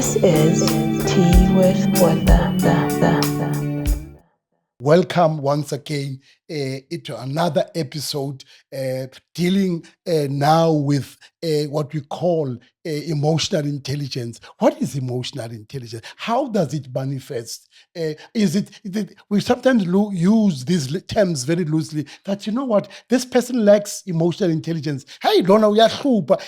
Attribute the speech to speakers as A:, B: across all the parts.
A: This is Tea with Botha.
B: Welcome once again into another episode dealing now with what we call emotional intelligence. What is emotional intelligence? How does it manifest? We sometimes use these terms very loosely that, you know what, this person lacks emotional intelligence. Hey, Lona, uyahlupha.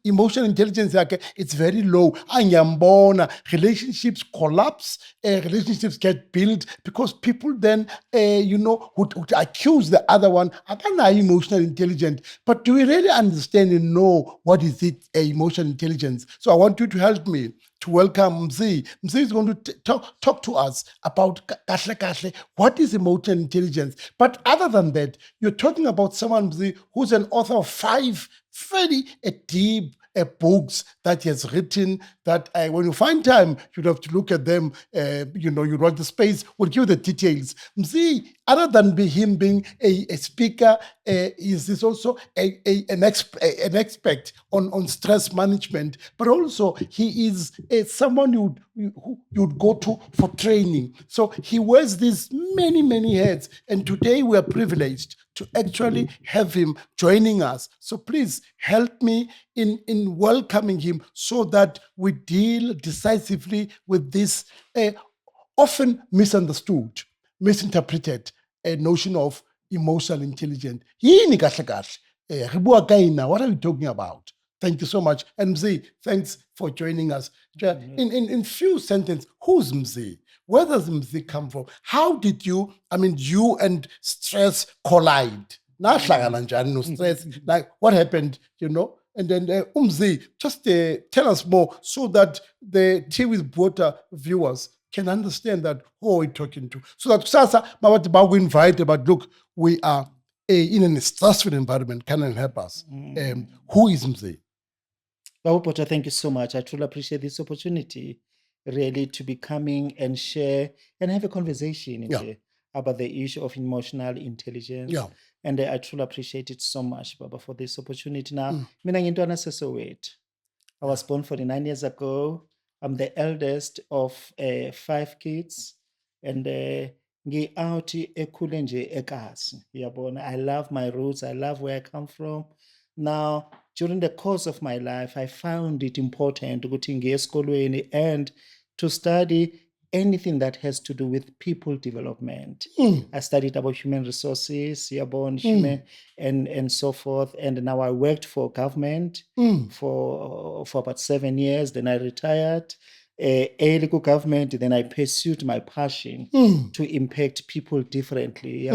B: Emotional intelligence, it's very low. Anyambona. Relationships collapse. Relationships get built because people then, would accuse the other one. I don't know emotional intelligence, but do we really understand and know what is it, emotional intelligence? So I want you to help me to welcome Mzi. Mzi is going to talk to us about kahle, what is emotional intelligence. But other than that, you're talking about someone, Mzi, who's an author of 5 very deep books that he has written that when you find time, you'd have to look at them. You want the space, we'll give you the details. Mzi, other than him being a speaker, is this also an expert on stress management, but also he is someone you'd go to for training. So he wears these many heads, and today we are privileged to actually have him joining us. So please help me in welcoming him so that we deal decisively with this often misunderstood, misinterpreted notion of emotional intelligence. Yini kahle kahle? Re bua kae na? What are we talking about? Thank you so much. And Mzi, thanks for joining us. In few sentences, who's Mzi? Where does Mzi come from? How did you and stress collide? Nahlangana njani no stress? Like, what happened, And then Mzi, just tell us more so that the Tea with Botha viewers can understand that who we're talking to. So that Sasa, we invite, but look, we are in a stressful environment. Can you help us? Who is Mzi?
C: Botha, thank you so much. I truly appreciate this opportunity, really, to be coming and share and have a conversation about the issue of emotional intelligence.
B: Yeah.
C: And I truly appreciate it so much, Baba, for this opportunity. Now, mina ngintwana sesowethu. I was born 49 years ago. I'm the eldest of 5 kids, and ngi-out ekhule nje ekasi. Yabona, I love my roots. I love where I come from. Now, during the course of my life, I found it important ukuthi ngiye esikolweni and to study anything that has to do with people development. I studied about human resources, human and so forth. And now I worked for government for about 7 years. Then I retired. Early government, then I pursued my passion to impact people differently.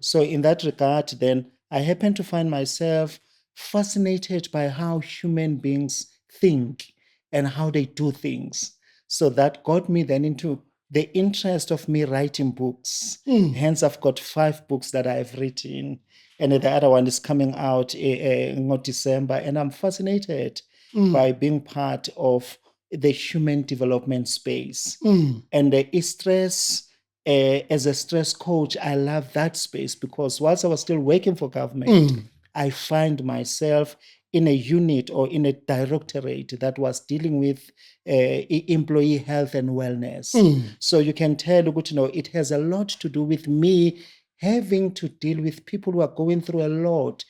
C: So in that regard, then I happened to find myself fascinated by how human beings think and how they do things. So that got me then into the interest of me writing books. Hence, I've got 5 books that I've written, and the other one is coming out in December. And I'm fascinated by being part of the human development space. And the stress, as a stress coach, I love that space because whilst I was still working for government, I find myself in a unit or in a directorate that was dealing with employee health and wellness. So you can tell, it has a lot to do with me having to deal with people who are going through a lot,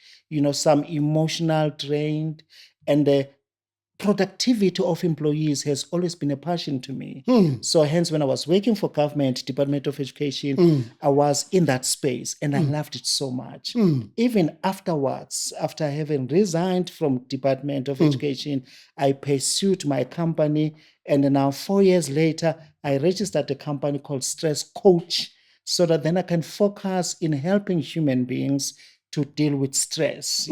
C: some emotional drain, and the productivity of employees has always been a passion to me. So hence, when I was working for government, Department of Education, I was in that space and I loved it so much. Even afterwards, after having resigned from Department of Education, I pursued my company. And now 4 years later, I registered a company called Stress Coach so that then I can focus in helping human beings to deal with stress.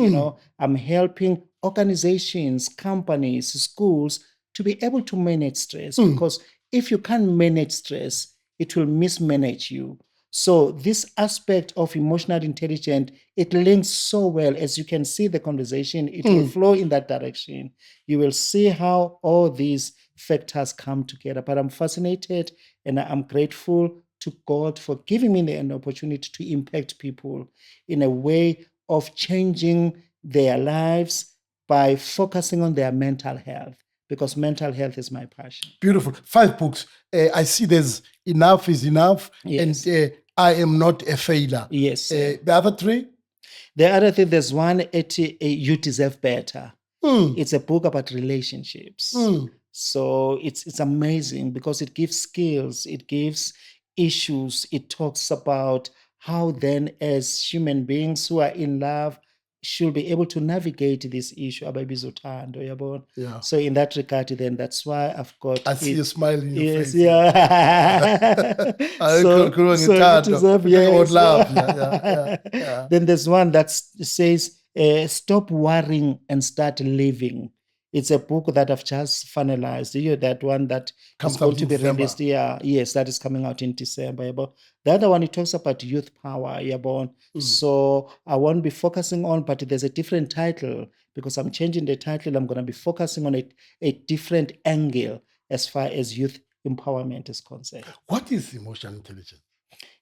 C: I'm helping organizations, companies, schools to be able to manage stress because if you can't manage stress, it will mismanage you. So this aspect of emotional intelligence, it links so well. As you can see the conversation, it will flow in that direction. You will see how all these factors come together. But I'm fascinated and I'm grateful to God for giving me an opportunity to impact people in a way of changing their lives by focusing on their mental health. because mental health is my passion.
B: Beautiful. 5 books. I see there's Enough is Enough
C: Yes.
B: and I Am Not a Failure.
C: Yes, sir.
B: The other 3?
C: The other thing, there's one, You Deserve Better.
B: Mm.
C: It's a book about relationships. So it's amazing because it gives skills, it gives issues, it talks about how then as human beings who are in love should be able to navigate this issue.
B: Yeah.
C: So in that regard, then that's why I've got
B: I see
C: it.
B: you smiling in your
C: Yes,
B: face.
C: yeah.
B: So
C: it is up, yes.
B: love. Yeah.
C: Then there's one that says, Stop Worrying and Start Living. It's a book that I've just finalized. You know, that one that
B: Comes
C: is going
B: out
C: to
B: in
C: be
B: December.
C: released. Yeah, yes, that is coming out in December. The other one, it talks about youth power. So I won't be focusing on, but there's a different title because I'm changing the title. I'm going to be focusing on a different angle as far as youth empowerment is concerned.
B: What is emotional intelligence?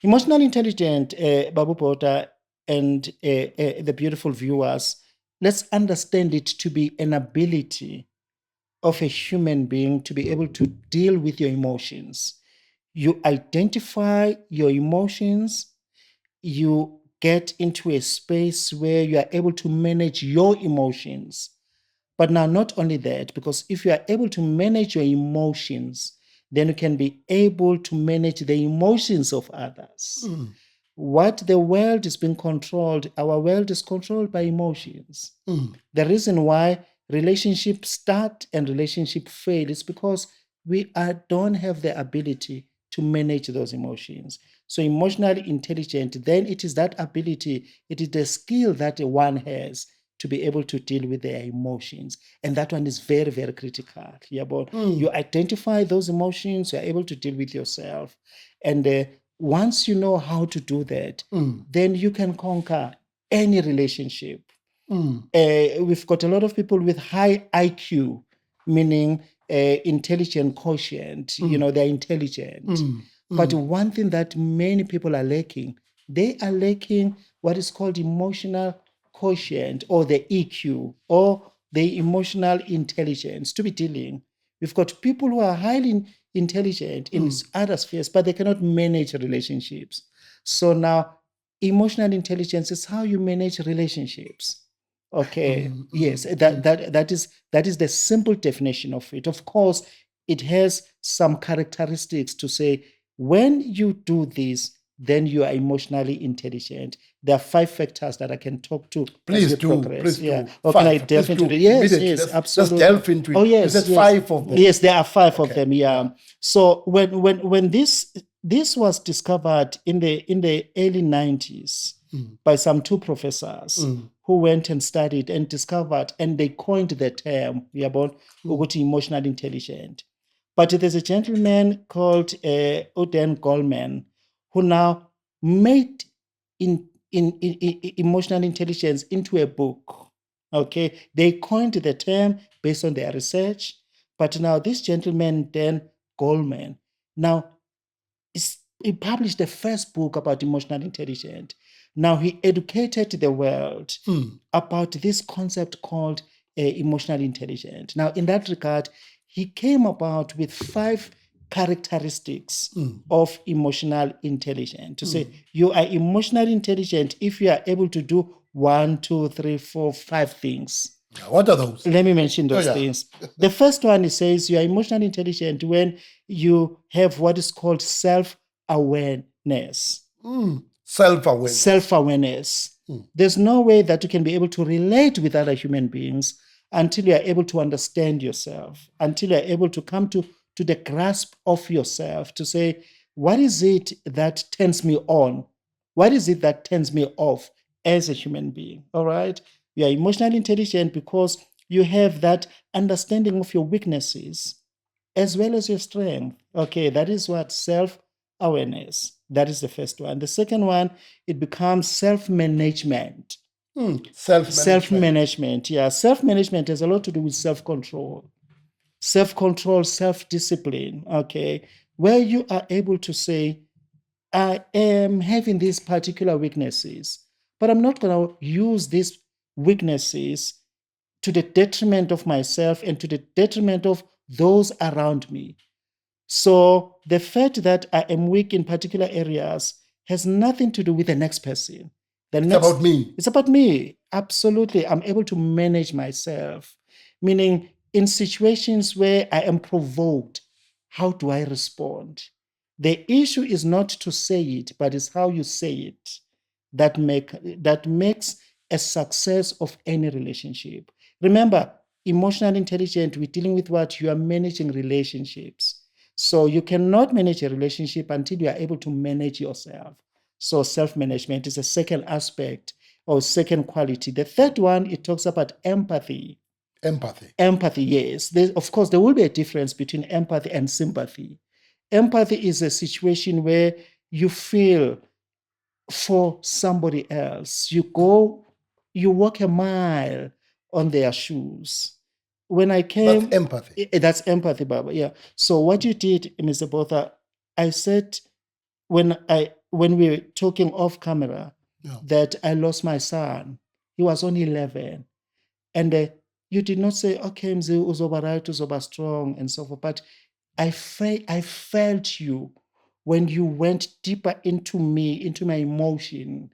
C: Emotional intelligence, Babu Botha and the beautiful viewers, let's understand it to be an ability of a human being to be able to deal with your emotions. You identify your emotions, you get into a space where you are able to manage your emotions. But now, not only that, because if you are able to manage your emotions, then you can be able to manage the emotions of others. What the world is being controlled, our world is controlled by emotions. The reason why relationships start and relationships fail is because we don't have the ability to manage those emotions. So emotionally intelligent, then it is that ability, it is the skill that one has to be able to deal with their emotions. And that one is very, very critical. You identify those emotions, you're able to deal with yourself. And once you know how to do that, then you can conquer any relationship. We've got a lot of people with high IQ, meaning intelligent quotient. They're intelligent. But one thing that many people are lacking, they are lacking what is called emotional quotient or the EQ or the emotional intelligence to be dealing. We've got people who are highly intelligent in other spheres, but they cannot manage relationships. So now, emotional intelligence is how you manage relationships. Okay. Yes, that is the simple definition of it. Of course, it has some characteristics to say when you do this, then you are emotionally intelligent. There are 5 factors that I can talk to
B: Please
C: as we
B: do.
C: progress.
B: Please
C: Yeah.
B: do.
C: Or can I
B: 5.
C: delve
B: Please
C: into
B: do.
C: it? Yes,
B: Immediately.
C: yes,
B: Let's
C: absolutely.
B: delve into it.
C: Oh, yes.
B: You said
C: yes.
B: 5 of them.
C: Yes, there are 5 of them. Yeah. So when this was discovered in the early 90s by some 2 professors who went and studied and discovered, and they coined the term emotional intelligent. But there's a gentleman called Oden Goldman who now made in emotional intelligence into a book. Okay, they coined the term based on their research, but now this gentleman, Dan Goldman, now he published the first book about emotional intelligence. Now he educated the world about this concept called emotional intelligence. Now, in that regard, he came about with 5 characteristics of emotional intelligence. To say you are emotionally intelligent if you are able to do 1, 2, 3, 4, 5 things.
B: What are those?
C: Let me mention those things. The first one, it says you are emotionally intelligent when you have what is called self-awareness.
B: Self-awareness.
C: Self-awareness. There's no way that you can be able to relate with other human beings until you are able to understand yourself, until you are able to come to the grasp of yourself, to say, what is it that turns me on? What is it that turns me off as a human being? All right? You are emotionally intelligent because you have that understanding of your weaknesses as well as your strength. Okay, that is what self-awareness. That is the first one. The second one, it becomes self-management. Self-management. Yeah, self-management has a lot to do with self-control. Self-control, self-discipline. Okay, where you are able to say, I am having these particular weaknesses, but I'm not going to use these weaknesses to the detriment of myself and to the detriment of those around me. So the fact that I am weak in particular areas has nothing to do with the next person.
B: It's about me.
C: It's about me. Absolutely. I'm able to manage myself. Meaning, in situations where I am provoked, how do I respond? The issue is not to say it, but it's how you say it that makes a success of any relationship. Remember, emotional intelligence, we're dealing with what you are managing relationships. So you cannot manage a relationship until you are able to manage yourself. So self-management is a second aspect or second quality. The third one, it talks about empathy. Empathy, yes. Of course, there will be a difference between empathy and sympathy. Empathy is a situation where you feel for somebody else. You walk a mile on their shoes. When I came,
B: That's empathy.
C: That's empathy, Baba. Yeah. So what you did, Mr. Botha, I said when we were talking off camera that I lost my son. He was only 11, and you did not say, "Okay, Mzi, uzoba right, uzoba strong," and so forth. But I felt you when you went deeper into me, into my emotion,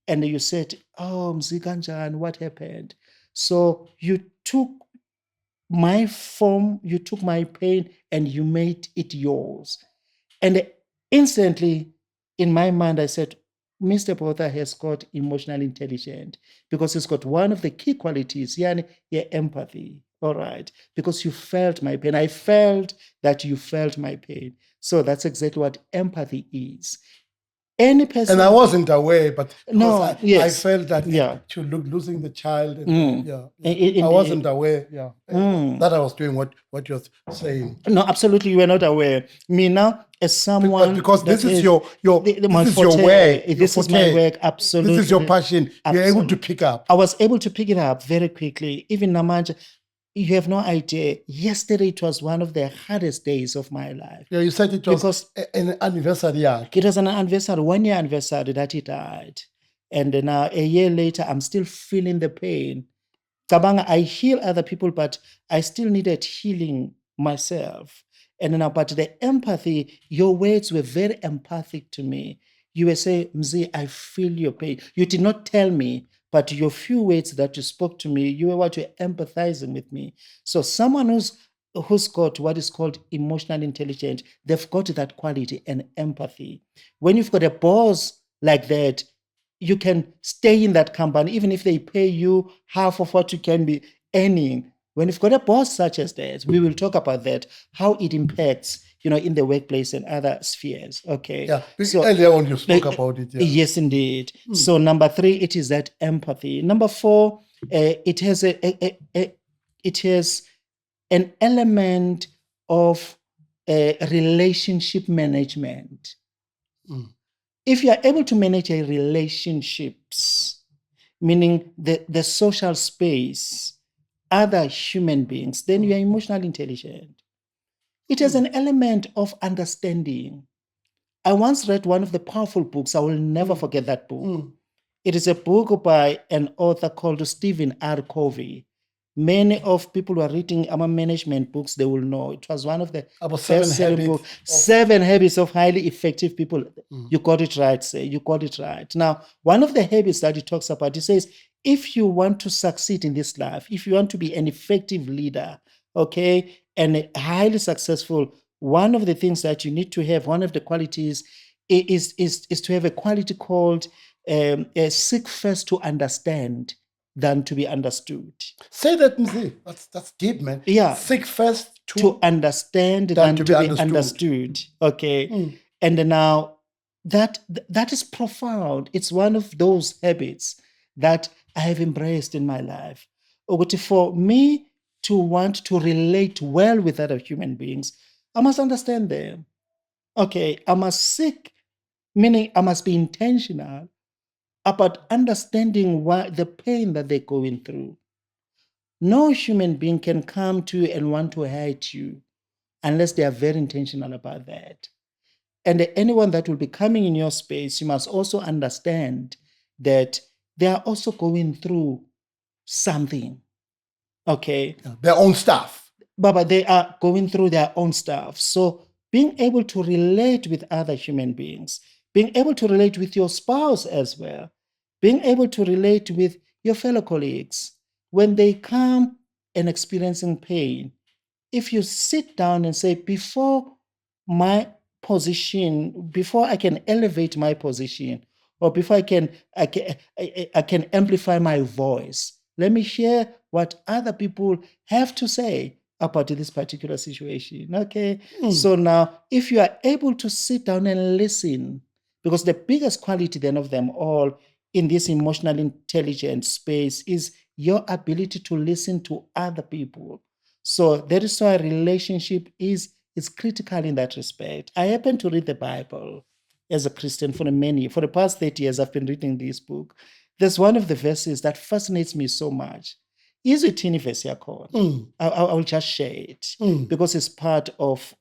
C: and you said, "Oh, Mzi kanjani, what happened?" So you took my form, you took my pain, and you made it yours. And instantly, in my mind, I said, Mr. Botha has got emotional intelligence because he's got one of the key qualities, yeah, empathy. All right, because you felt my pain. I felt that you felt my pain. So that's exactly what empathy is. Any person.
B: And I wasn't aware, but
C: No, yes.
B: I felt that
C: Yeah.
B: to losing the child.
C: Mm.
B: I wasn't aware,
C: Mm.
B: that I was doing what you're saying.
C: No, absolutely, you were not aware. Me now, as someone,
B: because this is your
C: my
B: this is
C: forte,
B: your work.
C: this is my work. Absolutely,
B: This is your passion. You're able to pick up.
C: I was able to pick it up very quickly. Even Namanja, you have no idea. Yesterday, it was one of the hardest days of my life.
B: Yeah, you said it was an anniversary. Yeah,
C: it was an anniversary, 1 year anniversary that he died, and now a year later, I'm still feeling the pain. Kabanga, I heal other people, but I still needed healing myself. And now, but the empathy, your words were very empathic to me. You were saying, Mzi, I feel your pain. You did not tell me, but your few words that you spoke to me, you were what you're empathizing with me. So someone who's got what is called emotional intelligence, they've got that quality and empathy. When you've got a boss like that, you can stay in that company, even if they pay you half of what you can be earning. When you've got a boss such as that, we will talk about that, how it impacts, in the workplace and other spheres. Okay.
B: Yeah. So earlier on you spoke about it. Yeah.
C: Yes, indeed. So number 3, it is that empathy. Number 4, it has it has an element of relationship management. If you are able to manage a relationships, meaning the social space, other human beings, then you are emotionally intelligent. It has an element of understanding. I once read one of the powerful books. I will never forget that book. It is a book by an author called Stephen R. Covey. Many of people who are reading our management books, they will know. It was one of the best-selling books. 7 Habits of Highly Effective People. You got it right, sir. You got it right. Now, one of the habits that he talks about, he says, if you want to succeed in this life, if you want to be an effective leader, okay, and highly successful, one of the things that you need to have, one of the qualities is to have a quality called seek first to understand than to be understood.
B: Say that, Mzi. That's deep, man.
C: Yeah.
B: Seek first
C: to understand than to be understood. Okay. And now that is profound. It's one of those habits that I have embraced in my life. For me to want to relate well with other human beings, I must understand them. Okay. I must seek, meaning I must be intentional about understanding why the pain that they're going through. No human being can come to you and want to hurt you unless they are very intentional about that. And anyone that will be coming in your space, you must also understand that they are also going through something. Okay.
B: Their own stuff.
C: Baba, they are going through their own stuff. So being able to relate with other human beings, being able to relate with your spouse as well, being able to relate with your fellow colleagues when they come and experiencing pain. If you sit down and say, before my position, before I can elevate my position, or before I can amplify my voice, let me hear what other people have to say about this particular situation. Okay. So now, if you are able to sit down and listen, because the biggest quality then of them all in this emotional intelligence space is your ability to listen to other people. So that is why a relationship is critical in that respect. I happen to read the Bible as a Christian for the past 30 years. I've been reading this book. There's one of the verses that fascinates me so much. Is it in verse yakho? I will just share it because it's part of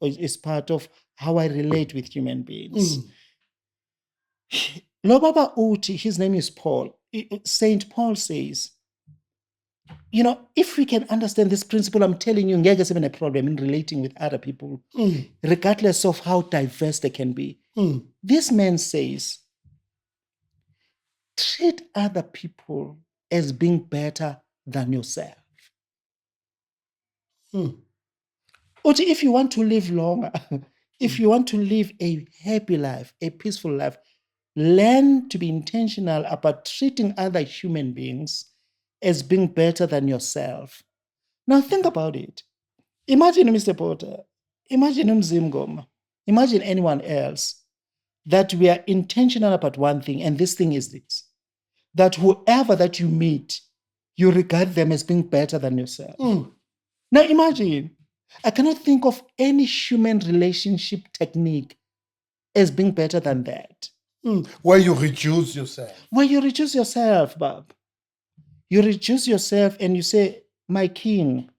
C: how I relate with human beings. Lo baba uthi, his name is Paul. Saint Paul says, if we can understand this principle, I'm telling you, ngeke sibe a problem in relating with other people, regardless of how diverse they can be. This man says, treat other people as being better than yourself. If you want to live longer, if you want to live a happy life, a peaceful life, learn to be intentional about treating other human beings as being better than yourself. Now think about it. Imagine Mr. Botha, imagine Mzi Mngoma, imagine anyone else, that we are intentional about one thing, and this thing is this, that whoever that you meet, you regard them as being better than yourself. Now imagine, I cannot think of any human relationship technique as being better than that.
B: Where you reduce yourself.
C: Where you reduce yourself, Bob. You reduce yourself and you say, my king,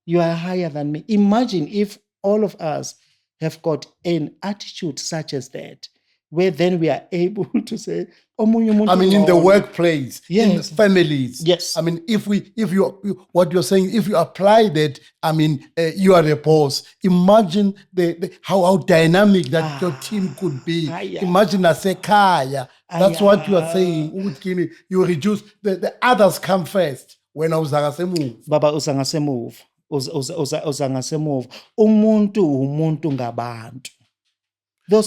C: you are higher than me. Imagine if all of us have got an attitude such as that, where then we are able to say,
B: I mean, in the workplace, in the families.
C: Yes.
B: I mean, what you're saying, if you apply that, I mean, you are a boss. Imagine how dynamic that your team could be. Imagine a sekaya. That's what you are saying. You reduce, the others come first. When I was move.
C: Baba uzangase move. Uzangase move. Umuntu ngabantu.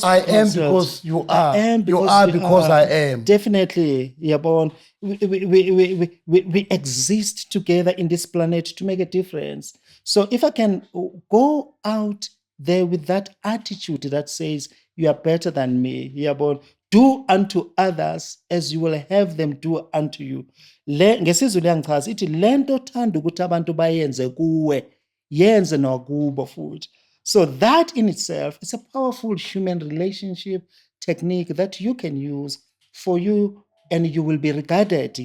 B: I am because you are. You are because I am.
C: Definitely, Yabon. We exist together in this planet to make a difference. So if I can go out there with that attitude that says, you are better than me, Yabon, do unto others as you will have them do unto you. Ngesizulu yangichaza ithi lento thanda ukuthi abantu bayenze kuwe yenze nakubo futhi. So that in itself is a powerful human relationship technique that you can use for you, and you will be regarded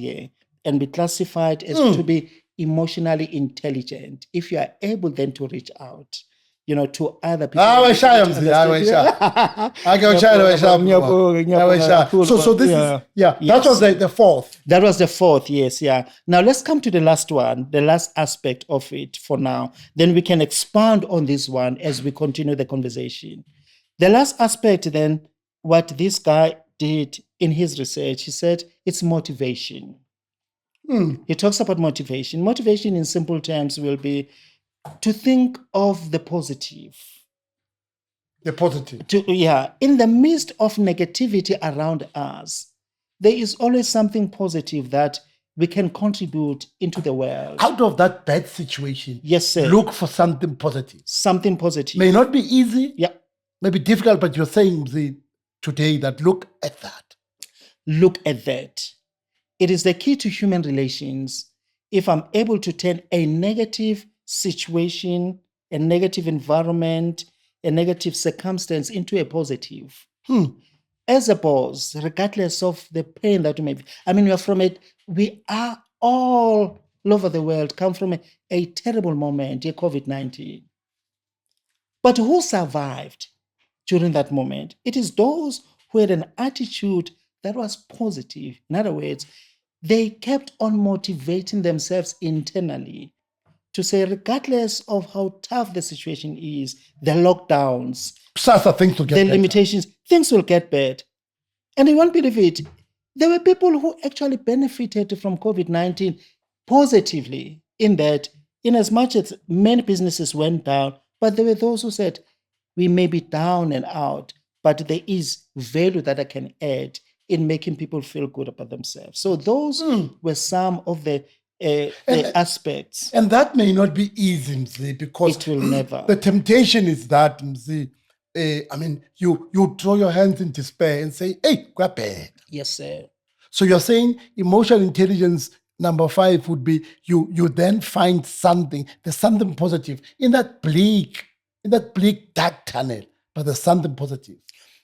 C: and be classified as to be emotionally intelligent if you are able then to reach out, to other people.
B: So this is, that was the fourth.
C: That was the fourth, yes, yeah. Now let's come to the last one, the last aspect of it for now. Then we can expand on this one as we continue the conversation. The last aspect then, what this guy did in his research, he said it's motivation. He talks about motivation. Motivation in simple terms will be to think of the positive.
B: The positive.
C: In the midst of negativity around us, there is always something positive that we can contribute into the world.
B: Out of that bad situation,
C: yes, sir,
B: look for something positive.
C: Something positive.
B: May not be easy,
C: may
B: be difficult, but you're saying today that look at that.
C: Look at that. It is the key to human relations. If I'm able to turn a negative situation, a negative environment, a negative circumstance into a positive. As a boss, regardless of the pain that you may be, I mean, we are all over the world, come from a terrible moment, COVID-19. But who survived during that moment? It is those who had an attitude that was positive. In other words, they kept on motivating themselves internally to to say, regardless of how tough the situation is, the lockdowns,
B: Sasa, things will get
C: the
B: better.
C: limitations, things will get better. And you won't believe it. There were people who actually benefited from COVID-19 positively, in that, in as much as many businesses went down, but there were those who said, we may be down and out, but there is value that I can add in making people feel good about themselves. So those were some of the aspects.
B: And that may not be easy, Mzi, because
C: It will never.
B: the temptation is that, Mzi, I mean, you throw your hands in despair and say, hey, grab bad.
C: Yes, sir.
B: So you're saying emotional intelligence number 5 would be you then find something, there's something positive in that bleak dark tunnel, but there's something positive.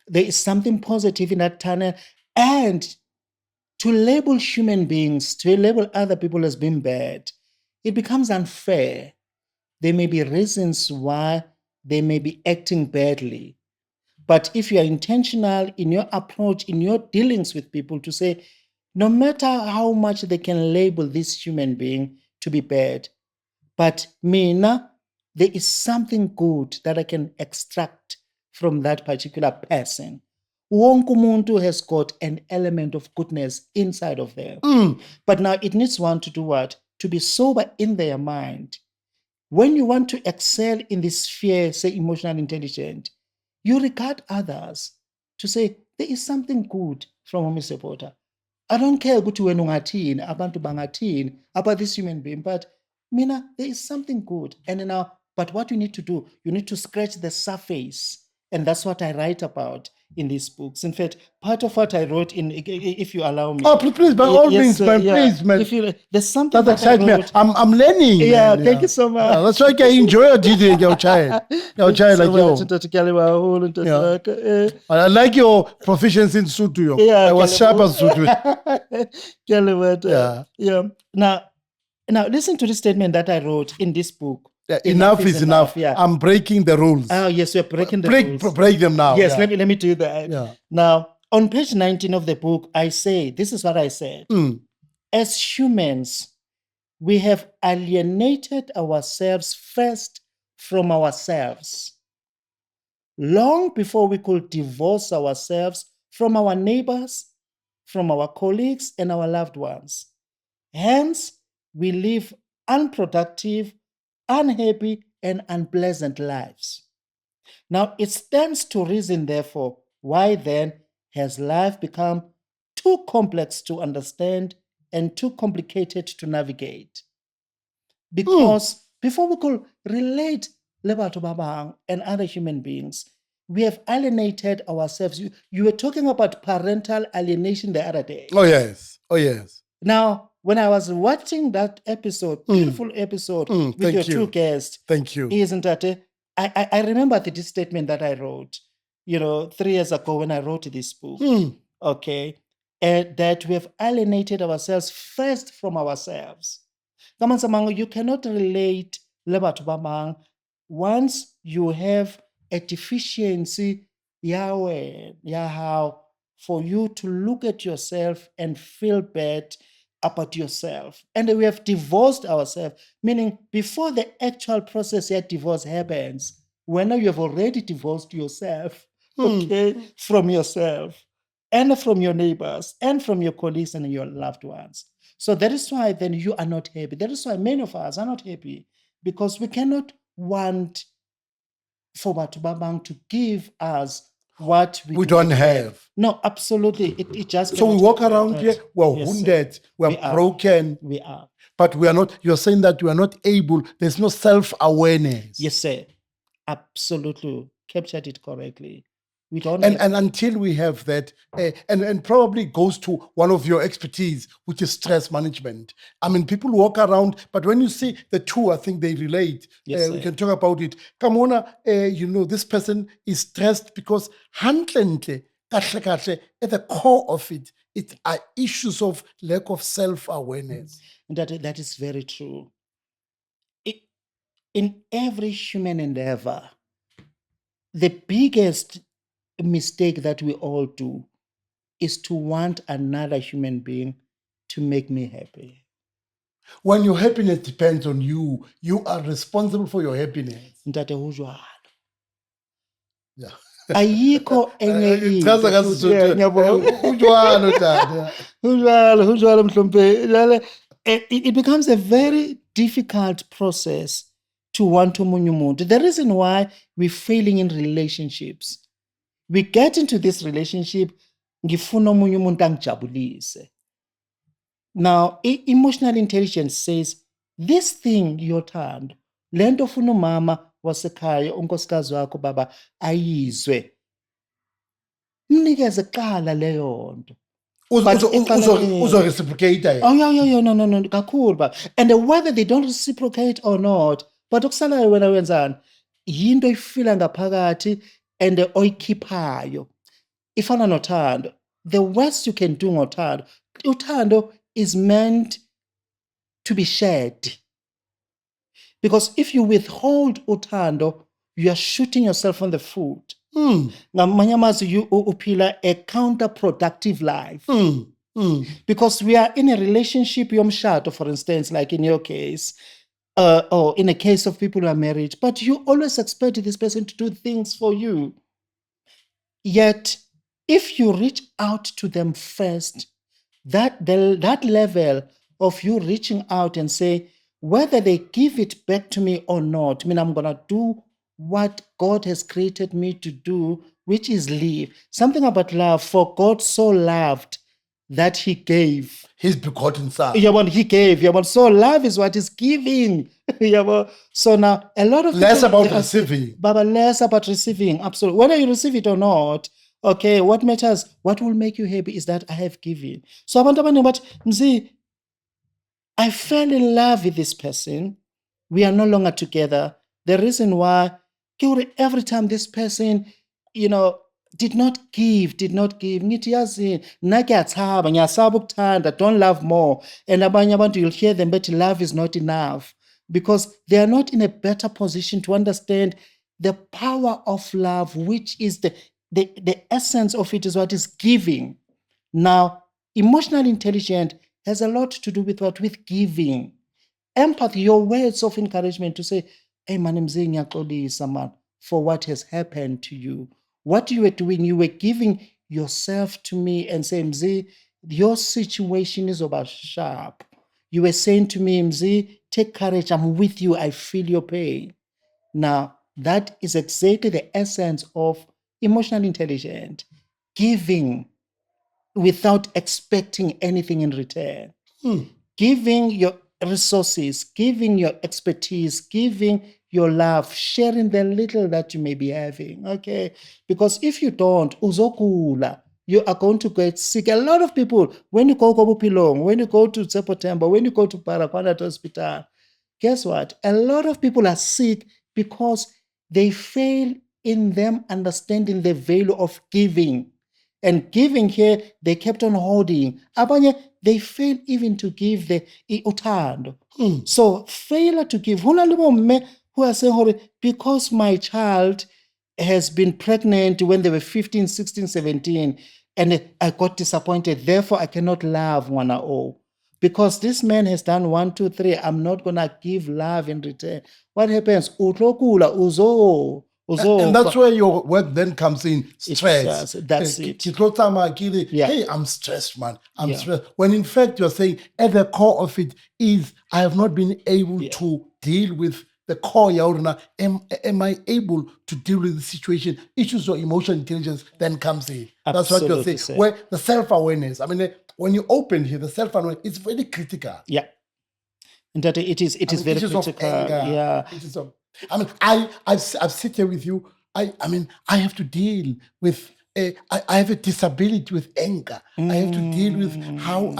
C: There is something positive in that tunnel. And to label human beings, to label other people as being bad, it becomes unfair. There may be reasons why they may be acting badly. But if you are intentional in your approach, in your dealings with people, to say, no matter how much they can label this human being to be bad, but mina, there is something good that I can extract from that particular person. Wonke umuntu has got an element of goodness inside of them. But now it needs one to do what? To be sober in their mind. When you want to excel in this sphere, say emotional intelligence, you regard others to say, there is something good from Mr. Botha. I don't care ukuthi wena ungathini, abantu bangathini about this human being, but mina, there is something good. And now, but what you need to do, you need to scratch the surface. And that's what I write about in these books. In fact, part of what I wrote in, if you allow me.
B: Oh, please, by all means, man,
C: yeah.
B: please, man.
C: If you, there's something
B: That
C: that I
B: excites me.
C: wrote.
B: I'm learning.
C: Yeah,
B: man,
C: thank you so much.
B: Yeah, that's why I enjoy your DJ, your child. Your child, like yo. I like your proficiency in Sutu.
C: Yeah,
B: I was sharp as Sutu.
C: Yeah. Now, listen to the statement that I wrote in this book.
B: Yeah, enough is enough.
C: Yeah.
B: I'm breaking the rules.
C: Oh, yes, we're breaking the rules.
B: Break them now.
C: Yes,
B: yeah.
C: let me do that.
B: Yeah.
C: Now, on page 19 of the book, I say, this is what I said. As humans, we have alienated ourselves first from ourselves, long before we could divorce ourselves from our neighbors, from our colleagues, and our loved ones. Hence, we live unproductive, unhappy, and unpleasant lives. Now, it stands to reason, therefore, why then has life become too complex to understand and too complicated to navigate? Because before we could relate le batho ba bang and other human beings, we have alienated ourselves. You were talking about parental alienation the other day.
B: Oh, yes.
C: Now, when I was watching that episode, beautiful episode with your two guests,
B: thank you.
C: Isn't that I remember this statement that I wrote, 3 years ago when I wrote this book. Okay, and that we have alienated ourselves first from ourselves. You cannot relate le batho ba bang once you have a deficiency how for you to look at yourself and feel bad about yourself. And we have divorced ourselves, meaning before the actual process of divorce happens, when you have already divorced yourself, from yourself and from your neighbors and from your colleagues and your loved ones. So that is why then you are not happy. That is why many of us are not happy, because we cannot want for batho ba bang to give us what we
B: don't have.
C: No, absolutely. It just
B: so we walk around here, we're wounded, we're broken.
C: We are.
B: But we are not, you're saying that we are not able, there's no self-awareness.
C: Yes, sir. Absolutely. Captured it correctly. We don't
B: and until we have that, and probably goes to one of your expertise, which is stress management. I mean, people walk around, but when you see the two, I think they relate.
C: Yes,
B: we can talk about it. Kamona, this person is stressed because hantlente, at the core of it, it are issues of lack of self-awareness.
C: That is very true. In every human endeavor, the biggest mistake that we all do is to want another human being to make me happy.
B: When your happiness depends on you, you are responsible for your happiness.
C: ntate ho jwalo.
B: Yeah.
C: Ayikho enye
B: Chaza
C: into
B: kaSuthu.
C: futhi. Ngiyabonga.
B: Unjalo tata.
C: Hunjalo mhlompe. It becomes a very difficult process to want omunye umuntu. The reason why we're failing in relationships, we get into this relationship ngifuna omunye umuntu angijabulise. Now, emotional intelligence says this thing yothando, lento ofuna umama wasekhaya unkosikazi wakho baba ayizwe. Mnikeze kuqala leyo nto. But
B: Uzo reciprocate.
C: Oh yeah, no, kakhulu ba. And whether they don't reciprocate or not, but okusalayo wena wenzani? Yinto ifila ngaphakathi and oyikhiphayo. Ifana nothando. The worst you can do ngothando. Uthando is meant to be shared. Because if you withhold uthando, you are shooting yourself on the foot. Ngamanye amazwi you uphila a counterproductive life. Because we are in a relationship yomshado, for instance, like in your case, or in a case of people who are married, but you always expect this person to do things for you. Yet, if you reach out to them first, that level of you reaching out and say, whether they give it back to me or not, I mean, I'm going to do what God has created me to do, which is live. Something about love. For God so loved that he gave.
B: His begotten son.
C: He gave. So love is what is giving. So now a lot of
B: less
C: people,
B: about receiving.
C: But less about receiving. Absolutely. Whether you receive it or not, okay, what matters, what will make you happy is that I have given. So abantu abaningi bathi, Mzi, I fell in love with this person. We are no longer together. The reason why, every time this person, did not give. Ngithi yazi, nakuyathaba, ngiyasaba ukuthanda, don't love more. And abanye abantu, you'll hear them, but love is not enough. Because they are not in a better position to understand the power of love, which is the essence of it is what is giving. Now, emotional intelligence has a lot to do with what? With giving. Empathy, your words of encouragement to say, hey, man, Mzi, ngiyaxolisa, man, for what has happened to you. What you were doing, you were giving yourself to me and saying, Mzi, your situation is over sharp. You were saying to me, Mzi, take courage, I'm with you, I feel your pain. Now, that is exactly the essence of emotional intelligence. Giving without expecting anything in return. Giving your resources, giving your expertise, giving your love, sharing the little that you may be having, okay? Because if you don't, uzokula, you are going to get sick. A lot of people, when you go to Bopilong, when you go to Tsepotemba, when you go to Parakwanat Hospital, guess what? A lot of people are sick because they fail in them understanding the value of giving. And giving here, they kept on holding. Abanye, they fail even to give the uthando. So failure to give. Who are saying, because my child has been pregnant when they were 15, 16, 17, and I got disappointed. Therefore, I cannot love one or all. Because this man has done 1, 2, 3, I'm not going to give love in return. What happens?
B: And that's where your work then comes in. Stress.
C: That's it.
B: Hey, I'm stressed, man. I'm stressed. When in fact you're saying at the core of it is I have not been able to deal with the core yauruna. Am I able to deal with the situation? Issues of emotional intelligence then comes in. That's what you're saying.
C: Sir.
B: Where the self-awareness. I mean, when you open here, the self-awareness is very critical.
C: Yeah. And that it is very critical. Yeah.
B: I've sit here with you. I have to deal with. I have a disability with anger. I have to deal with how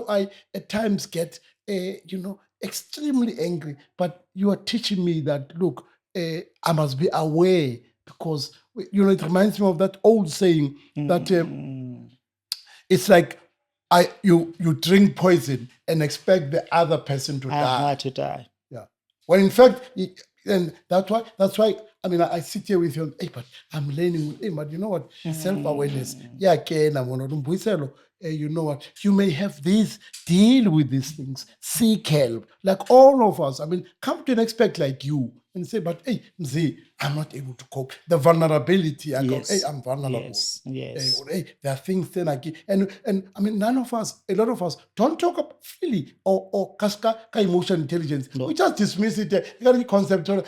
B: I at times get extremely angry. But you are teaching me that look, I must be aware because it reminds me of that old saying that it's like you drink poison and expect the other person to die.
C: To die.
B: Yeah. Well, in fact, and that's why I mean, I sit here with you, and, hey, but I'm learning. Hey, but you know what? Self-awareness. Yeah, okay, you know what? You may have this, deal with these things, seek help. Like all of us. I mean, come to an expert like you and say, but hey, Mzi, I'm not able to cope. The vulnerability, I go, hey, I'm vulnerable.
C: Yes.
B: Or, hey, there are things then I give. And I mean, a lot of us don't talk about freely or kaska emotional intelligence.
C: No.
B: We just dismiss it. You got the concept. Man,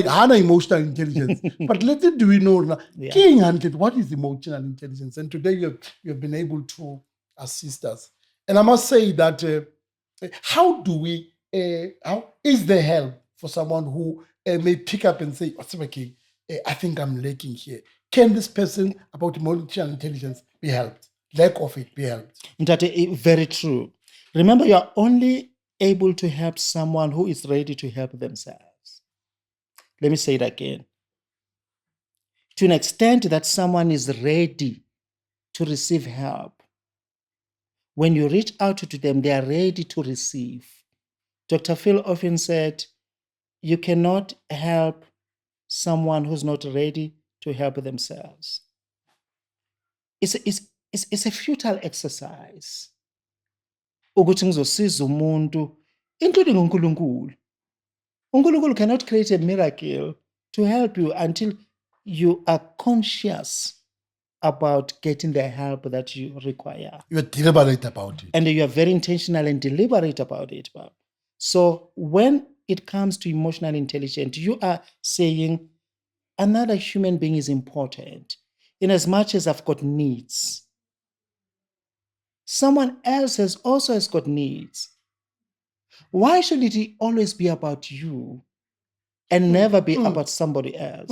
B: hana emotional intelligence. But little do we know now. King hunted, what is emotional intelligence? And today you have been able to assist us. And I must say that how is there help for someone who may pick up and say, I think I'm lacking here. Can this person about emotional intelligence be helped? Lack of it be helped?
C: Very true. Remember, you are only able to help someone who is ready to help themselves. Let me say it again. To an extent that someone is ready to receive help, when you reach out to them, they are ready to receive. Dr. Phil often said, you cannot help someone who's not ready to help themselves. It's a futile exercise. Ukuthi ngizosiza umuntu, including uNkulunkulu. uNkulunkulu cannot create a miracle to help you until you are conscious about getting the help that you require.
B: You are deliberate about it.
C: And you are very intentional and deliberate about it. So when it comes to emotional intelligence, you are saying another human being is important in as much as I've got needs. Someone else has got needs. Why should it always be about you and never be about somebody else?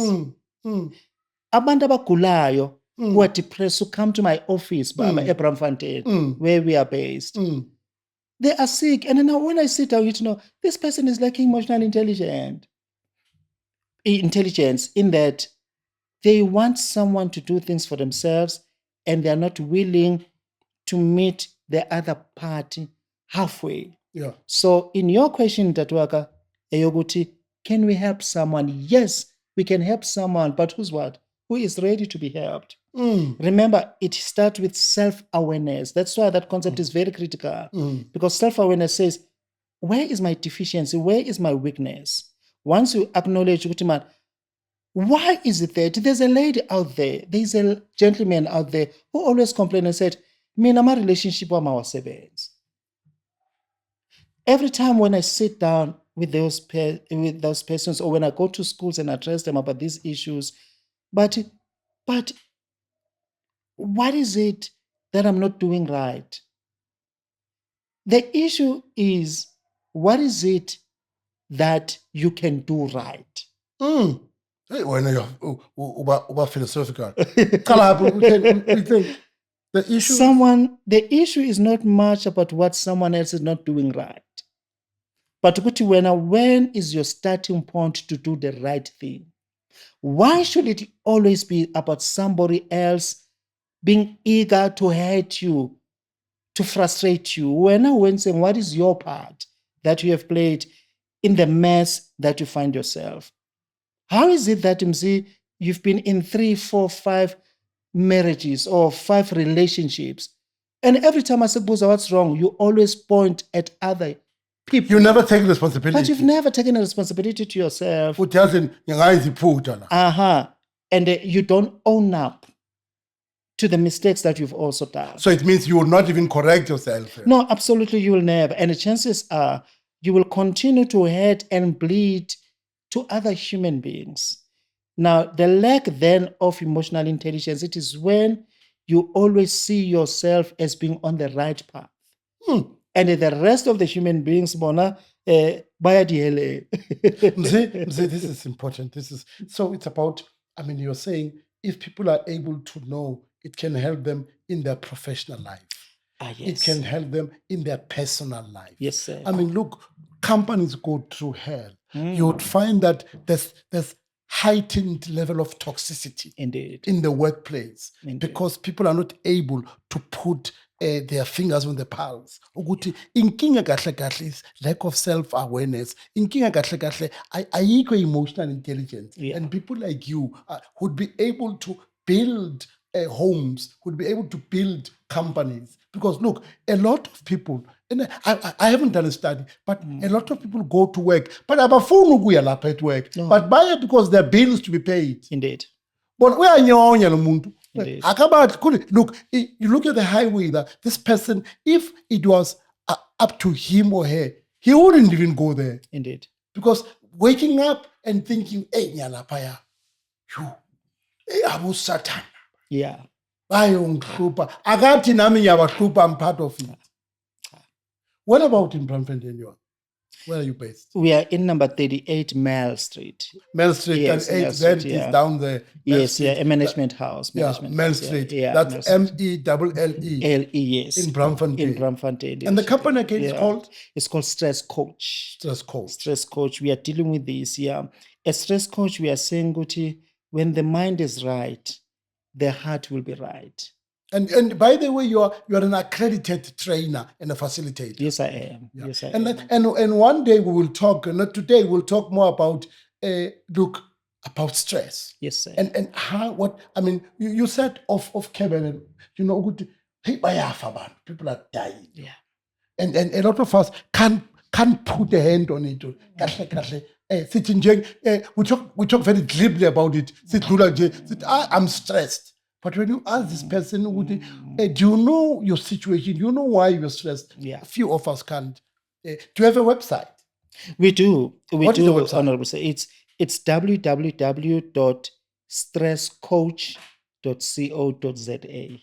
C: Abantu abagulayo who are depressed who come to my office, Ebramfontein, where we are based. They are sick. And then when I sit down, this person is lacking emotional intelligence in that they want someone to do things for themselves and they are not willing to meet the other party halfway.
B: Yeah.
C: So in your question, Tatuaka, Eyoguti, can we help someone? Yes, we can help someone, but who is ready to be helped? Remember, it starts with self-awareness. That's why that concept is very critical. Because self-awareness says, where is my deficiency? Where is my weakness? Once you acknowledge, why is it that there's a lady out there, there's a gentleman out there who always complained and said, Mina my relationship with my servants. Every time when I sit down with those persons or when I go to schools and address them about these issues, but what is it that I'm not doing right? The issue is, what is it that you can do right?
B: Hey, when you're philosophical, we think
C: the issue is not much about what someone else is not doing right. But when is your starting point to do the right thing? Why should it always be about somebody else being eager to hurt you, to frustrate you? When saying, what is your part that you have played in the mess that you find yourself? How is it that, Mzi, you've been in 3, 4, 5 marriages or 5 relationships, and every time I say, Buza, what's wrong? You always point at other people.
B: You never take responsibility.
C: But you've never taken a responsibility to yourself. And you don't own up to the mistakes that you've also done.
B: So it means you will not even correct yourself.
C: No, absolutely, you will never. And the chances are you will continue to hurt and bleed to other human beings. Now, the lack then of emotional intelligence, it is when you always see yourself as being on the right path. And the rest of the human beings, this
B: is important. So it's about, you're saying if people are able to know, it can help them in their professional life.
C: Yes.
B: It can help them in their personal life.
C: Yes, sir.
B: Look, companies go through hell. You would find that there's heightened level of toxicity
C: indeed
B: in the workplace.
C: Indeed.
B: Because people are not able to put their fingers on the pulse. Ukuthi inkinga kahle kahle is lack of self-awareness. Inkinga kahle kahle ayikho emotional intelligence.
C: Yeah.
B: And people like you would be able to build homes, would be able to build companies. Because look, a lot of people, and I haven't done a study, but a lot of people go to work, but abafuni ukuya lapha at work.
C: No.
B: But buy it because there are bills to be paid.
C: Indeed.
B: But uyanyonya lo muntu.
C: Indeed.
B: Look, you look at the highway, this person, if it was up to him or her, he wouldn't even go there.
C: Indeed.
B: Because waking up and thinking, hey, nyalapaya, abu Satan,
C: Yeah.
B: bayongihlupha. Akathi nami ngiyabahlupha, I'm part of it. What about in Braamfontein? Where are you based?
C: We are in number 38 Mall Street.
B: Mell Street,
C: Yes,
B: and
C: Mell
B: 8
C: Street,
B: that
C: yeah.
B: is down there. Mell
C: Yes,
B: Street.
C: yeah, a management house.
B: Yeah,
C: Management
B: Mell
C: house, yeah.
B: Street.
C: Yeah,
B: That's
C: Mell Street.
B: MELLE.
C: L-E, yes.
B: In Braamfontein.
C: In Braamfontein.
B: And the
C: yes.
B: company again is
C: Yeah.
B: called
C: It's called Stress Coach.
B: Stress Coach.
C: Stress Coach. We are dealing with this, yeah. A stress coach, we are saying, Guti, when the mind is right, the heart will be right.
B: And by the way, you are an accredited trainer and a facilitator.
C: Yes, I am.
B: Yeah.
C: Yes, I
B: and,
C: am.
B: and one day we will talk, not today, we'll talk more about about stress.
C: Yes, sir.
B: And how, what, I mean, you said of Kevin, you know, good, hey, bayafa abantu, people are dying.
C: Yeah.
B: And a lot of us can't put a hand on it. Kahle, kahle. Sithi nje, we talk very glibly about it. Sidlula nje, sithi, I'm stressed. But when you ask this person, do you know your situation? Do you know why you're stressed?
C: Yeah.
B: A few of us can't. Do you have a website?
C: We do.
B: What is the website?
C: Honorable sir. It's www.stresscoach.co.za.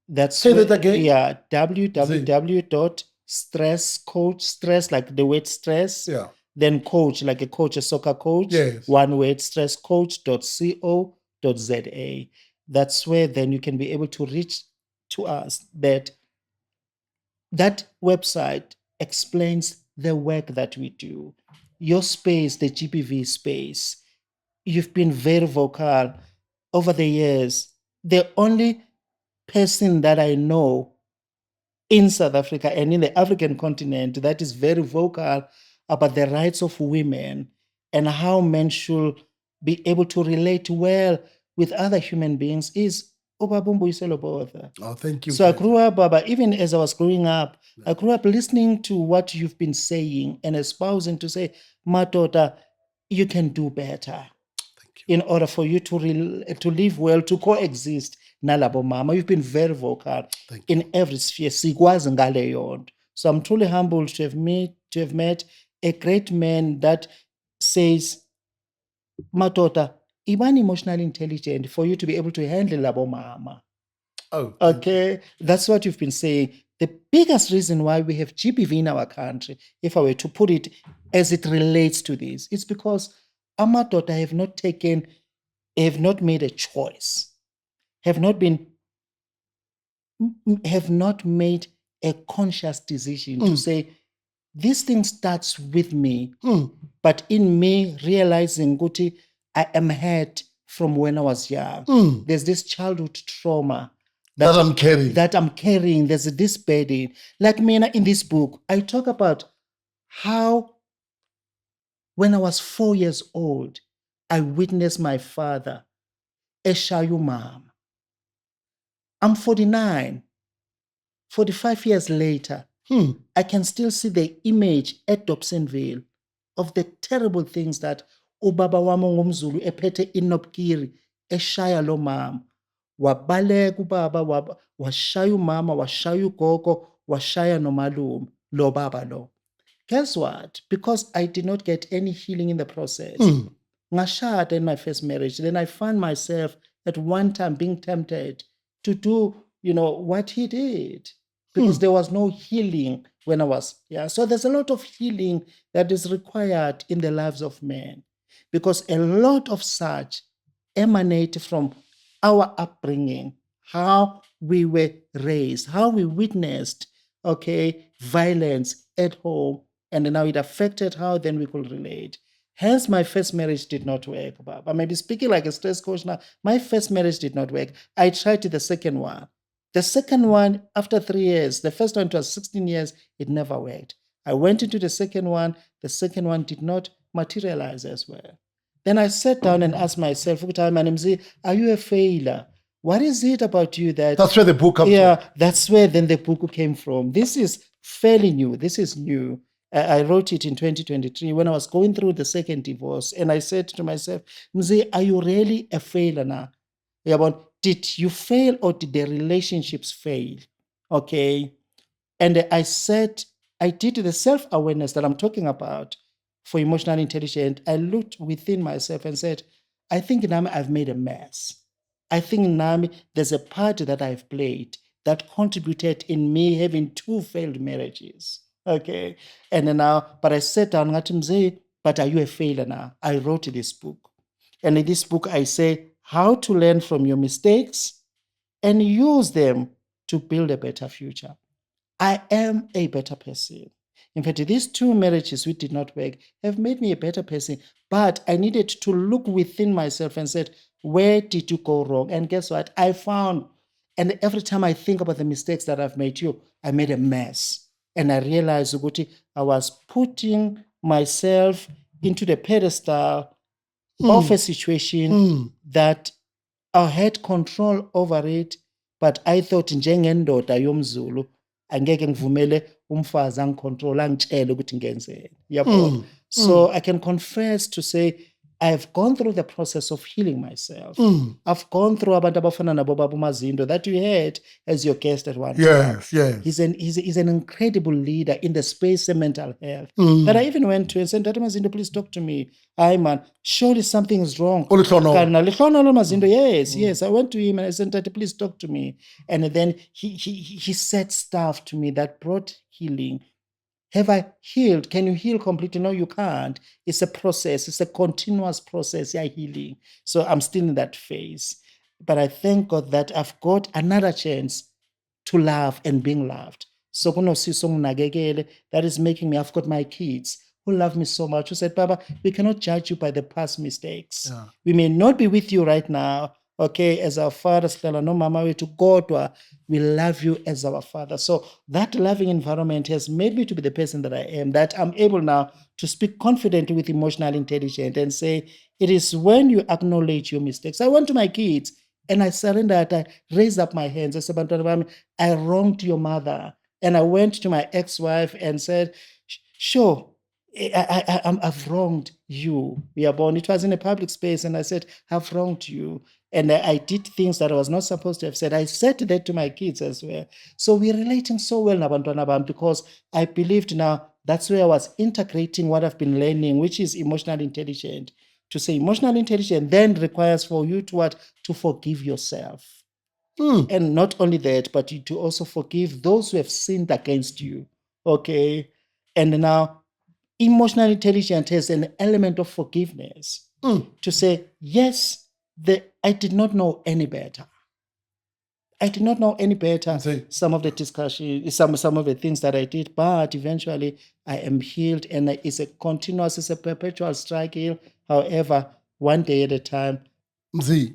C: That's
B: Say that again.
C: Yeah, www.stresscoach, stress like the word stress.
B: Yeah.
C: Then coach, like a coach, a soccer coach.
B: Yes.
C: One word, stresscoach.co.za. That's where then you can be able to reach to us. That website explains the work that we do. Your space, the GPV space, you've been very vocal over the years. The only person that I know in South Africa and in the African continent that is very vocal about the rights of women and how men should be able to relate well with other human beings is Obabumbuiselo Botha.
B: Oh, thank you.
C: So I grew up, Baba, even as I was growing up, I grew up listening to what you've been saying and espousing to say, Matota, you can do better.
B: Thank you.
C: In order for you to live well, to coexist. Nalabo mama, you've been very vocal in every sphere. Sikwazi ngale yonto. So I'm truly humbled to have met a great man that says, Matota, even emotionally intelligent for you to be able to handle labo mama.
B: Oh,
C: okay. That's what you've been saying. The biggest reason why we have GBV in our country, if I were to put it as it relates to this, it's because Amadota have not made a choice, have not made a conscious decision to say, this thing starts with me, but in me realizing, Guti, I am hurt from when I was young. There's this childhood trauma
B: that I'm carrying.
C: There's this burden. Like me in this book, I talk about how when I was 4 years old, I witnessed my father, Eshayu Mam. I'm 49. 45 years later, I can still see the image at Dobsonville of the terrible things that ubaba wami ngumZulu ephethe inopkiri eshaya lo mama. Wabaleka ubaba washaya umama, washaya ugogo, washaya nomalume lo baba lo. Guess what? Because I did not get any healing in the process. Ngashada in my first marriage. Then I found myself at one time being tempted to do, what he did. Because there was no healing when I was, So there's a lot of healing that is required in the lives of men. Because a lot of such emanate from our upbringing, how we were raised, how we witnessed, violence at home, and now it affected how then we could relate. Hence, my first marriage did not work. I may be speaking like a stress coach now. My first marriage did not work. I tried the second one. The second one, after 3 years, the first one was 16 years, it never worked. I went into the second one did not materialize as well. Then I sat down and asked myself, Mzi, are you a failure? What is it about you that...
B: That's where the book comes
C: Yeah,
B: from.
C: that's where then the book came from. This is fairly new. This is new. I wrote it in 2023 when I was going through the second divorce. And I said to myself, Mzi, are you really a failure now? Yeah, but did you fail or did the relationships fail? Okay. And I said, I did the self-awareness that I'm talking about for emotional intelligence. I looked within myself and said, I think, Nami, I've made a mess. I think, Nami, there's a part that I've played that contributed in me having 2 failed marriages. Okay. And then now, but I sat down and said, but are you a failure now? I wrote this book. And in this book, I say how to learn from your mistakes and use them to build a better future. I am a better person. In fact, these 2 marriages which did not work have made me a better person. But I needed to look within myself and said, where did you go wrong? And guess what? I found, and every time I think about the mistakes that I've made, I made a mess. And I realized, Uguti, I was putting myself into the pedestal of a situation that I had control over it, but I thought njengendoda yomZulu angeke ngivumele umfazi angicontrol angitshele ukuthi ngenzeni. Yabo. So I can confess to say I've gone through the process of healing myself. I've gone through abantu abafana nabo Baba Mazindo that you had as your guest at one time.
B: Yes.
C: He's an incredible leader in the space of mental health. That I even went to and said, Dr. Mazindo, please talk to me. Aye, man, surely something is wrong.
B: Olihlono.
C: Mazindo, yes. I went to him and I said, Dr. please talk to me. And then he said stuff to me that brought healing. Have I healed? Can you heal completely? No, you can't. It's a process. It's a continuous process. Yeah, healing. So I'm still in that phase. But I thank God that I've got another chance to love and being loved. So that is making me, I've got my kids who love me so much, who said, Baba, we cannot judge you by the past mistakes.
B: Yeah.
C: We may not be with you right now, okay, as our father, no mama, we to God, we love you as our father. So that loving environment has made me to be the person that I am, that I'm able now to speak confidently with emotional intelligence and say, it is when you acknowledge your mistakes. I went to my kids and I surrendered, I raised up my hands. I said, I wronged your mother. And I went to my ex-wife and said, sure, I've wronged you. We are born. It was in a public space. And I said, I've wronged you. And I did things that I was not supposed to have said. I said that to my kids as well. So we're relating so well, Nabantwana, because I believed now that's where I was integrating what I've been learning, which is emotional intelligence. To say emotional intelligence then requires for you to what? To forgive yourself. And not only that, but to also forgive those who have sinned against you. Okay. And now emotional intelligence has an element of forgiveness to say, yes, I did not know any better. I did not know any better. Some of the discussion, some of the things that I did, but eventually I am healed, and it's a continuous, it's a perpetual struggle. However, one day at a time.
B: Mzi,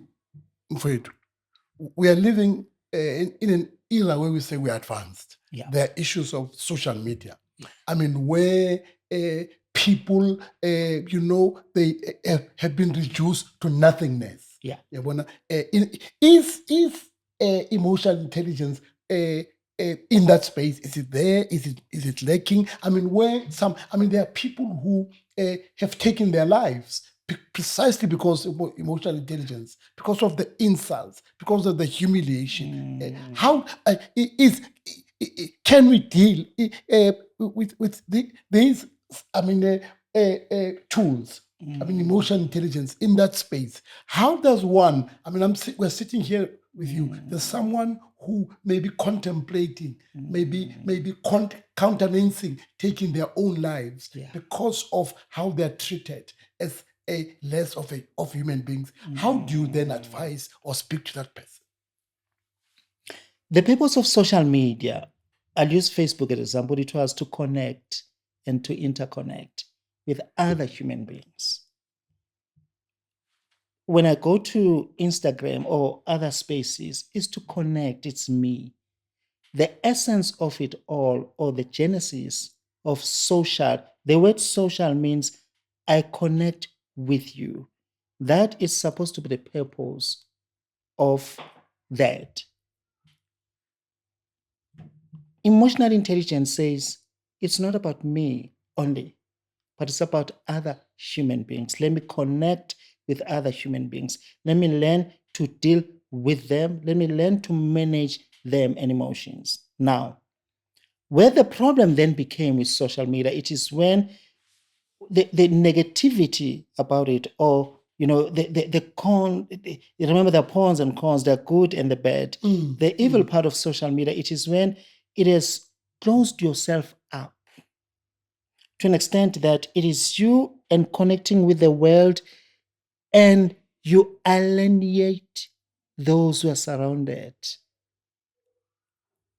B: we are living in an era where we say we are advanced.
C: Yeah.
B: There are issues of social media. I mean, where people, they have been reduced to nothingness.
C: Yeah.
B: Is emotional intelligence in that space? Is it there? Is it lacking? I mean, there are people who have taken their lives precisely because of emotional intelligence, because of the insults, because of the humiliation. How can we deal with these? Tools. Emotional intelligence in that space. How does one? We're sitting here with you. There's someone who may be contemplating, maybe countenancing, taking their own lives because of how they're treated as a less of human beings. How do you then advise or speak to that person?
C: The purpose of social media, I'll use Facebook as an example, it was to connect and to interconnect with other human beings. when I go to Instagram or other spaces, is to connect. It's me. The essence of it all, or the genesis of social, the word social means I connect with you. That is supposed to be the purpose of that. Emotional intelligence says it's not about me only, but it's about other human beings. Let me connect with other human beings. Let me learn to deal with them. Let me learn to manage them and emotions. Now, where the problem then became with social media, it is when the negativity about it, or you remember the pros and cons, the good and the bad. The evil part of social media, it is when it has closed yourself up to an extent that it is you and connecting with the world, and you alienate those who are surrounded.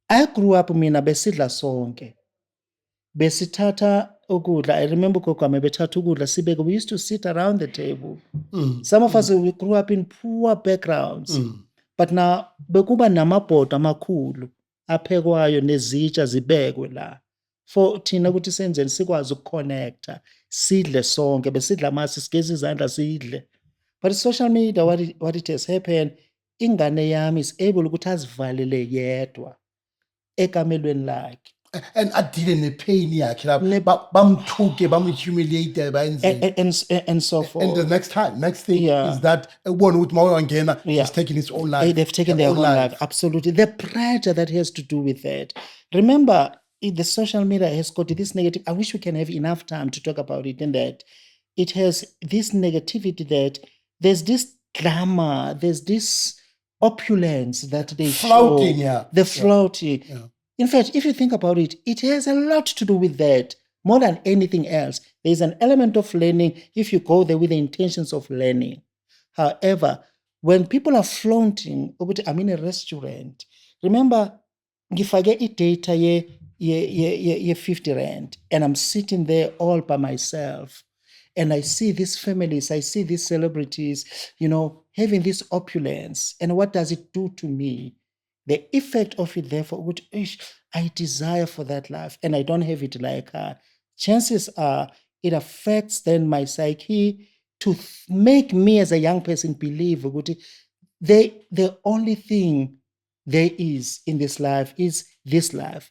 C: I grew up mina besidla sonke. Besithatha ukudla. I remember kokwami bethatha ukudla sibeke. We used to sit around the table. Some of us, we grew up in poor backgrounds. But now bekuba namabhodo amakhulu aphekwayo nezitsha zibekwe la. For thina ukuthi senzeni sikwazi ukukonnecta, sidle sonke, besidla amasi sigeze izandla sidle. But social media, what it has happened, ingane yami is able ukuthi azivalele yedwa ekamelweni lakhe.
B: And adile nepain yakhe la bamthuke bamhumiliate bayenzeni.
C: And so forth.
B: And the next thing is that one with Mawangena is taking his own life.
C: They've taken their own life. Absolutely. The pressure that has to do with that. Remember, the social media has got this negative. I wish we can have enough time to talk about it, and that it has this negativity, that there's this glamour, there's this opulence that they
B: flouting,
C: show. The flouting. Yeah. In fact, if you think about it, it has a lot to do with that. More than anything else, there's an element of learning if you go there with the intentions of learning. However, when people are flaunting, I'm in a restaurant. Remember, if I get a data ye 50 rand, and I'm sitting there all by myself, and I see these families, I see these celebrities, having this opulence, and what does it do to me? The effect of it, therefore, I desire for that life, and I don't have it like her. Chances are it affects then my psyche to make me as a young person believe the only thing there is in this life is this life.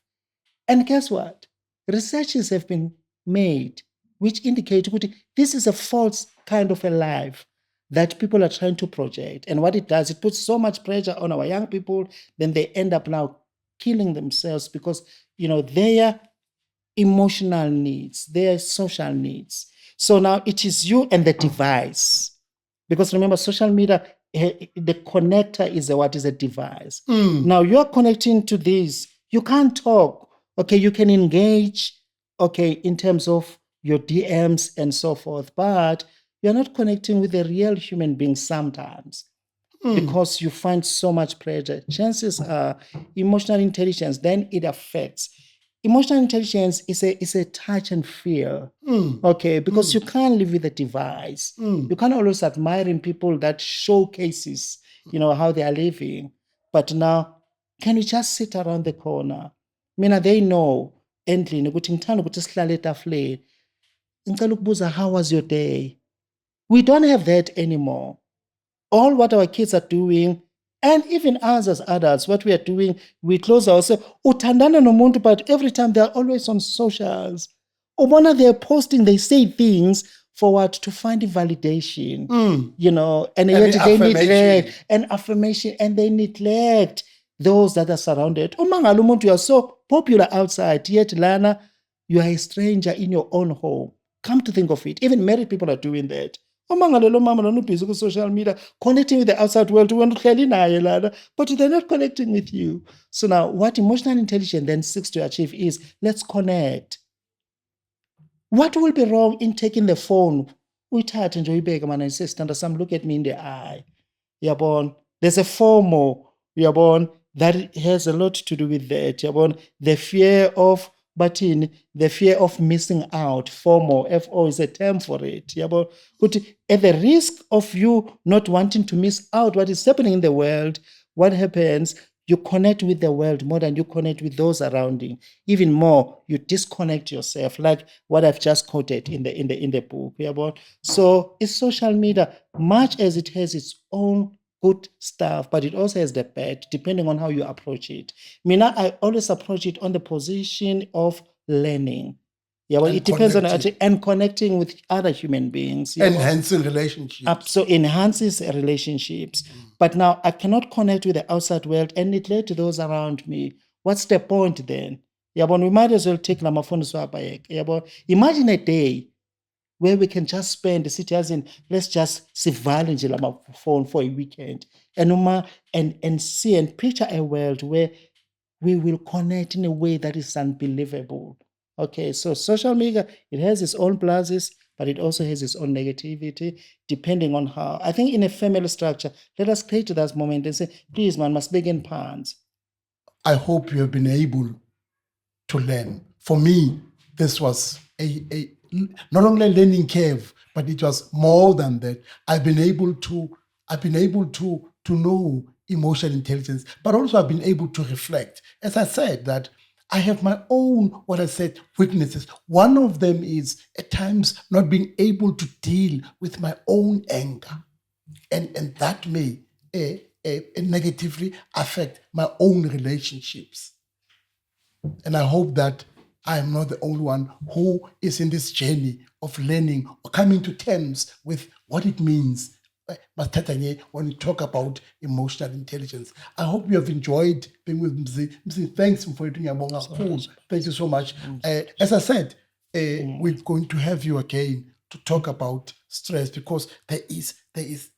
C: And guess what? Researches have been made which indicate this is a false kind of a life that people are trying to project. And what it does, it puts so much pressure on our young people, then they end up now killing themselves because, their emotional needs, their social needs. So now it is you and the device. Because remember, social media, the connector is a device. Now you're connecting to this. You can't talk. Okay, you can engage, in terms of your DMs and so forth, but you're not connecting with a real human being sometimes because you find so much pressure. Chances are emotional intelligence, then it affects. Emotional intelligence is a touch and feel, because you can't live with a device. You can't always admire in people that showcases, how they are living. But now, can we just sit around the corner? They know, endlini ukuthi ngithanda ukuthi sihlale etafuleni. Ngicela ukubuza, how was your day? We don't have that anymore. All what our kids are doing, and even us as adults, what we are doing, we close ourselves. Uthandana nomuntu, but every time they are always on socials. Ubona, they're posting, they say things for what? To find validation, and yet they neglect an affirmation, and they neglect those that are surrounded. Umangala umuntu, you are so popular outside, yet lana, you are a stranger in your own home. Come to think of it, even married people are doing that. Umangalelo mama lona busy ku social media, connecting with the outside world, but they're not connecting with you. So now what emotional intelligence then seeks to achieve is, let's connect. What will be wrong in taking the phone? Uyithathe nje uyibeke mana and say, stand some, look at me in the eye. Yabon, there's a FOMO, yabon, that has a lot to do with that. Yabon, the fear of but in the fear of missing out, FOMO, FO is a term for it. Yabo, ukuthi at the risk of you not wanting to miss out what is happening in the world, what happens? You connect with the world more than you connect with those around you. Even more, you disconnect yourself, like what I've just quoted in the book. Yabo. So it's social media, much as it has its own good stuff, but it also has the bad, depending on how you approach it. Mina, I always approach it on the position of learning. Yeah, well,
B: And
C: it depends on
B: connecting.
C: and connecting with other human beings. Yeah, well,
B: Enhancing relationships.
C: so enhances relationships. But now I cannot connect with the outside world and neglect those around me. What's the point then? Yeah, but we might as well take Namafon Swapayek. Yeah, but imagine a day where we can just spend the city as in let's just survive in phone for a weekend and see and picture a world where we will connect in a way that is unbelievable. Okay, so social media, it has its own pluses, but it also has its own negativity, depending on how. I think in a family structure, let us create that moment and say, please, man, must begin pants.
B: I hope you have been able to learn. For me, this was a not only a learning curve, but it was more than that. I've been able to know emotional intelligence, but also I've been able to reflect. As I said, that I have my own, what I said, weaknesses. One of them is at times not being able to deal with my own anger. And that may negatively affect my own relationships. And I hope that I am not the only one who is in this journey of learning or coming to terms with what it means when we talk about emotional intelligence. I hope you have enjoyed being with Mzi. Mzi, thanks for doing your Thank you so much. As I said, we're going to have you again to talk about stress because there is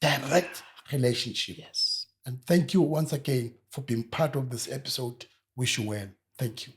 B: direct relationship.
C: Yes.
B: And thank you once again for being part of this episode. Wish you well. Thank you.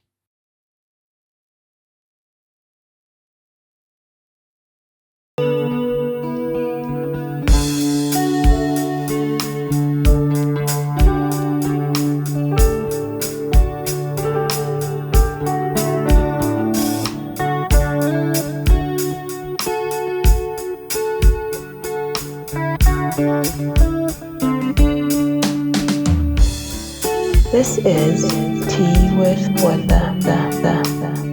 A: This is Tea with Botha.